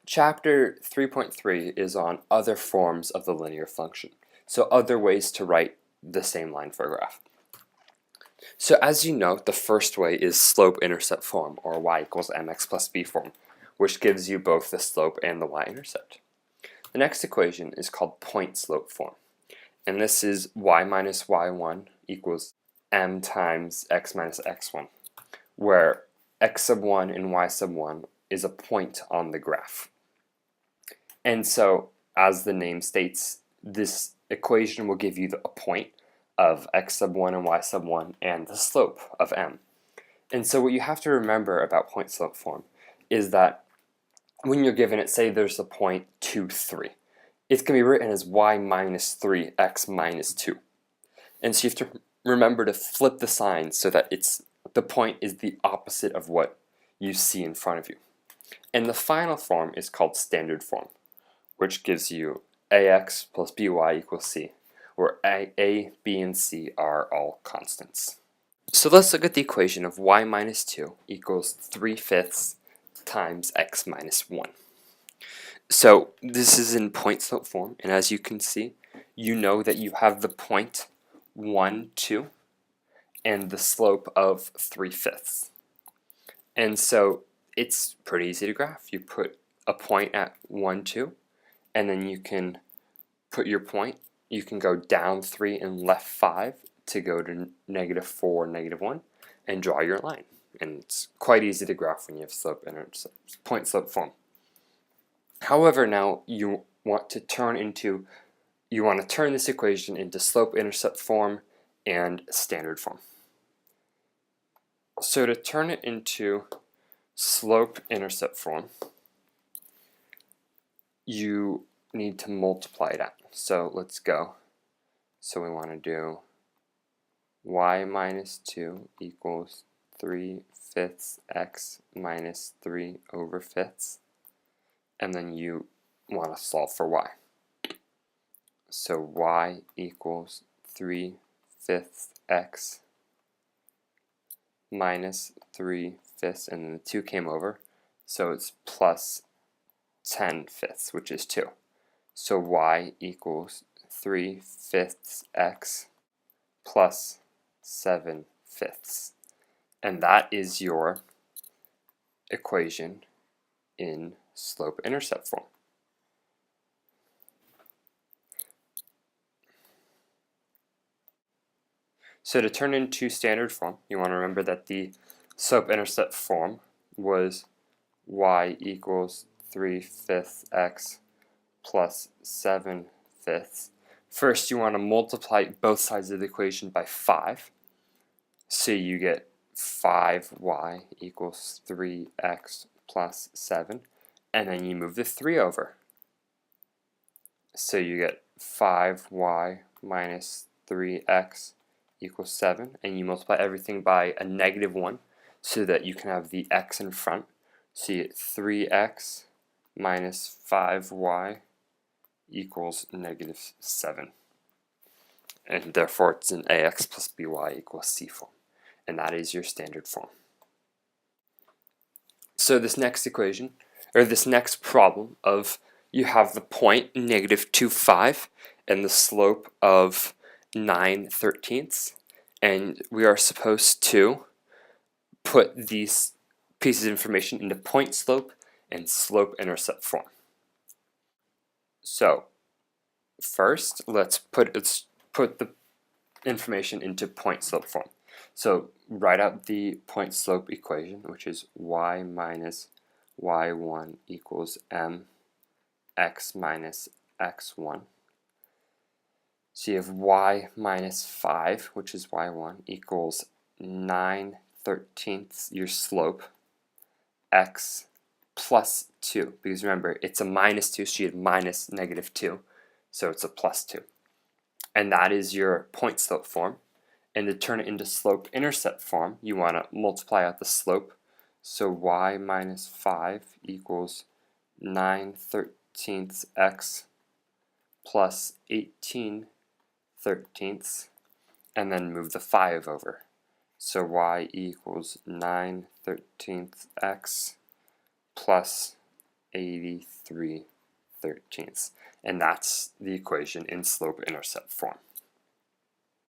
Chapter 3.3 is on other forms of the linear function, so other ways to write the same line for a graph. So as you know, the first way is slope-intercept form, or y equals mx plus b form, which gives you both the slope and the y-intercept. The next equation is called point-slope form, and this is y minus y1 equals m times x minus x1, where x sub 1 and y sub 1 is a point on the graph. And so, as the name states, this equation will give you a point of x sub 1 and y sub 1 and the slope of m. And so what you have to remember about point-slope form is that when you're given it, say there's a point 2, 3, it's going to be written as y minus 3, x minus 2. And so you have to remember to flip the sign so that the point is the opposite of what you see in front of you. And the final form is called standard form, which gives you ax plus by equals c, where a, b, and c are all constants. So let's look at the equation of y minus 2 equals 3/5 times x minus 1. So this is in point-slope form, and as you can see, you know that you have the point 1, 2, and the slope of 3/5. And so it's pretty easy to graph. You put a point at 1, 2, and then you can put your point. You can go down 3 and left 5 to go to -4, -1, and draw your line. And it's quite easy to graph when you have slope-intercept, point-slope form. However, now you want to turn this equation into slope-intercept form and standard form. So to turn it into slope-intercept form, you need to multiply it out. So let's go. So we want to do y minus 2 equals 3/5 x minus 3/5, and then you want to solve for y. So y equals 3/5 x minus 3/5, and then the 2 came over, so it's plus 10/5, which is 2. So y equals 3/5 x plus 7/5. And that is your equation in slope-intercept form. So to turn into standard form, you want to remember that the slope-intercept form was y equals 3/5 x plus 7/5. First, you want to multiply both sides of the equation by 5. So you get 5y equals 3x plus 7. And then you move the 3 over. So you get 5y minus 3x equals 7. And you multiply everything by a -1 so that you can have the x in front. So you get 3x minus 5y equals -7. And therefore it's an ax plus by equals c form. And that is your standard form. So this next equation, or this next problem of you have the point -2, 5 and the slope of 9/13, and we are supposed to put these pieces of information into point slope and slope-intercept form. So first, let's put the information into point-slope form. So write out the point-slope equation, which is y minus y1 equals m x minus x1. So you have y minus 5, which is y1, equals 9/13, your slope, x plus 2, because remember, it's a minus 2, so you have minus -2, so it's a plus 2. And that is your point slope form. And to turn it into slope-intercept form, you want to multiply out the slope. So y minus 5 equals 9/13 x plus 18/13, and then move the 5 over. So y equals 9/13 x plus 83/13. And that's the equation in slope-intercept form.